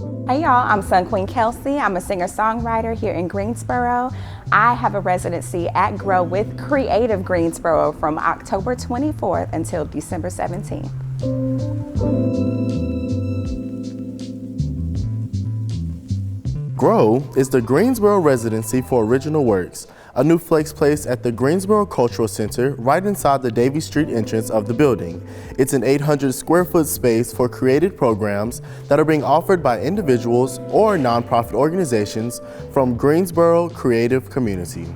Hey y'all, I'm SunQueen Kelcey. I'm a singer-songwriter here in Greensboro. I have a residency at Grow with Creative Greensboro from October 24th until December 17th. Grow is the Greensboro Residency for Original Works, a new flex place at the Greensboro Cultural Center right inside the Davie Street entrance of the building. It's an 800 square foot space for created programs that are being offered by individuals or nonprofit organizations from Greensboro creative community.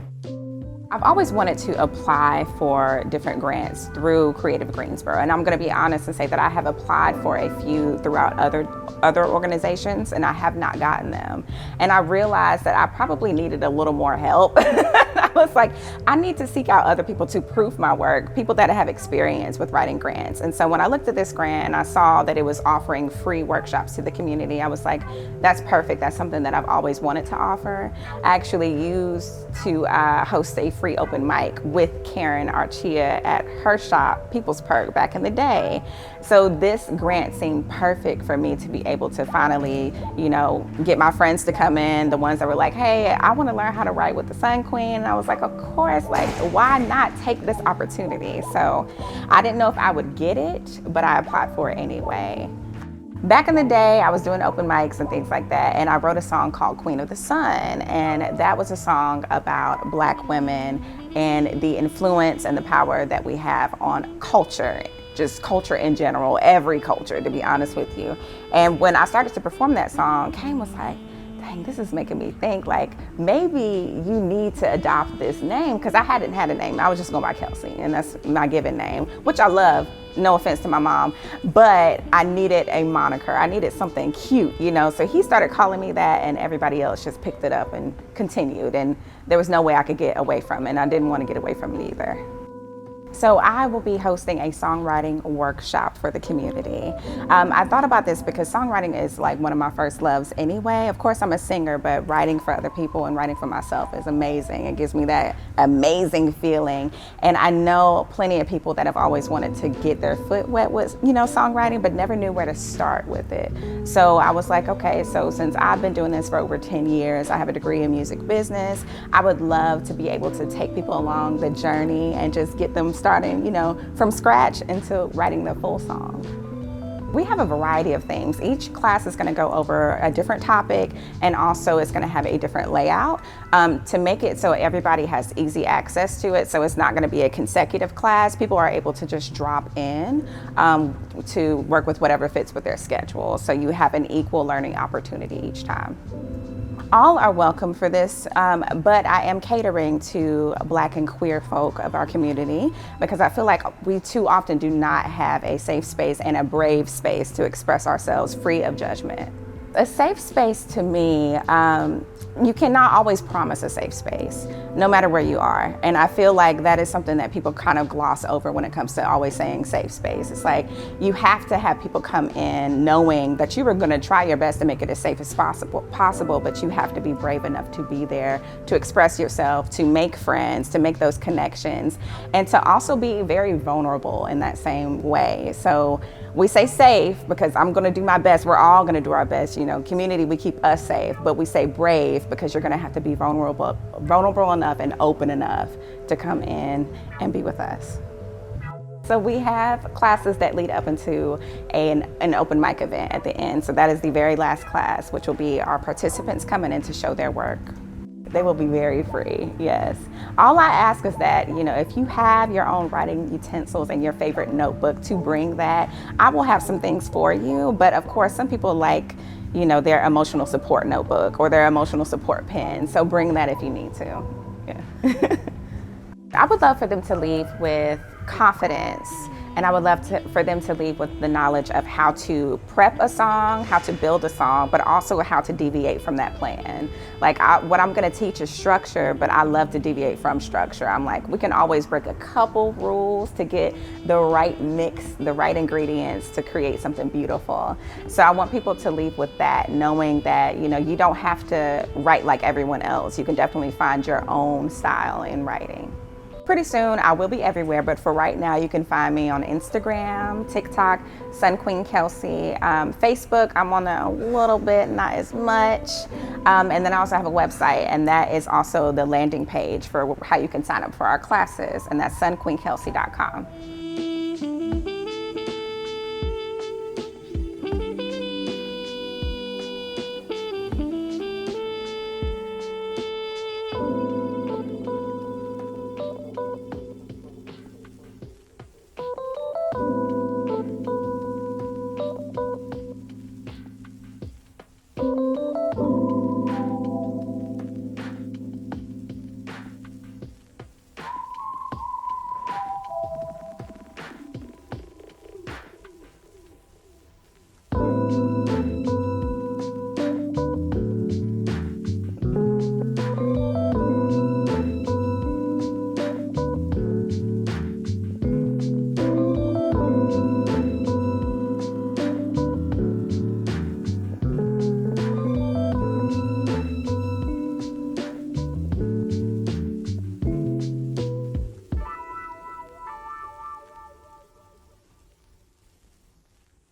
I've always wanted to apply for different grants through Creative Greensboro, and I'm going to be honest and say that I have applied for a few throughout other organizations, and I have not gotten them. And I realized that I probably needed a little more help. I was like, I need to seek out other people to proof my work, people that have experience with writing grants. And so when I looked at this grant and I saw that it was offering free workshops to the community, I was like, that's perfect. That's something that I've always wanted to offer. I actually used to host a free open mic with Karen Archia at her shop, People's Perk, back in the day. So this grant seemed perfect for me to be able to finally, get my friends to come in, the ones that were like, hey, I want to learn how to write with the SunQueen. And I was like, of course, like, why not take this opportunity? So I didn't know if I would get it, but I applied for it anyway. Back in the day, I was doing open mics and things like that, and I wrote a song called Queen of the Sun, and that was a song about Black women and the influence and the power that we have on culture, just culture in general, every culture, to be honest with you. And when I started to perform that song, Kane was like, dang, this is making me think, like, maybe you need to adopt this name, because I hadn't had a name. I was just going by Kelcey, and that's my given name, which I love. No offense to my mom, but I needed a moniker. I needed something cute, So he started calling me that, and everybody else just picked it up and continued. And there was no way I could get away from it, and I didn't want to get away from it either. So I will be hosting a songwriting workshop for the community. I thought about this because songwriting is like one of my first loves anyway. Of course, I'm a singer, but writing for other people and writing for myself is amazing. It gives me that amazing feeling. And I know plenty of people that have always wanted to get their foot wet with, songwriting, but never knew where to start with it. So I was like, okay, so since I've been doing this for over 10 years, I have a degree in music business, I would love to be able to take people along the journey and just get them starting, from scratch into writing the full song. We have a variety of things. Each class is going to go over a different topic, and also it's going to have a different layout to make it so everybody has easy access to it. So it's not going to be a consecutive class. People are able to just drop in to work with whatever fits with their schedule. So you have an equal learning opportunity each time. All are welcome for this, but I am catering to Black and queer folk of our community, because I feel like we too often do not have a safe space and a brave space to express ourselves free of judgment. A safe space to me, you cannot always promise a safe space, no matter where you are. And I feel like that is something that people kind of gloss over when it comes to always saying safe space. It's like you have to have people come in knowing that you are going to try your best to make it as safe as possible, but you have to be brave enough to be there, to express yourself, to make friends, to make those connections, and to also be very vulnerable in that same way. So we say safe because I'm going to do my best. We're all going to do our best. Community, we keep us safe, but we say brave because you're going to have to be vulnerable enough and open enough to come in and be with us. So we have classes that lead up into an open mic event at the end. So that is the very last class, which will be our participants coming in to show their work. They will be very free, yes. All I ask is that, if you have your own writing utensils and your favorite notebook, to bring that. I will have some things for you, but of course, some people like, their emotional support notebook or their emotional support pen. So bring that if you need to, yeah. I would love for them to leave with confidence, and I would love for them to leave with the knowledge of how to prep a song, how to build a song, but also how to deviate from that plan. Like what I'm gonna teach is structure, but I love to deviate from structure. I'm like, we can always break a couple rules to get the right mix, the right ingredients to create something beautiful. So I want people to leave with that, knowing that, you don't have to write like everyone else. You can definitely find your own style in writing. Pretty soon I will be everywhere, but for right now you can find me on Instagram, TikTok, SunQueen Kelcey. Facebook, I'm on there a little bit, not as much. And then I also have a website, and that is also the landing page for how you can sign up for our classes, and that's sunqueenkelcey.com.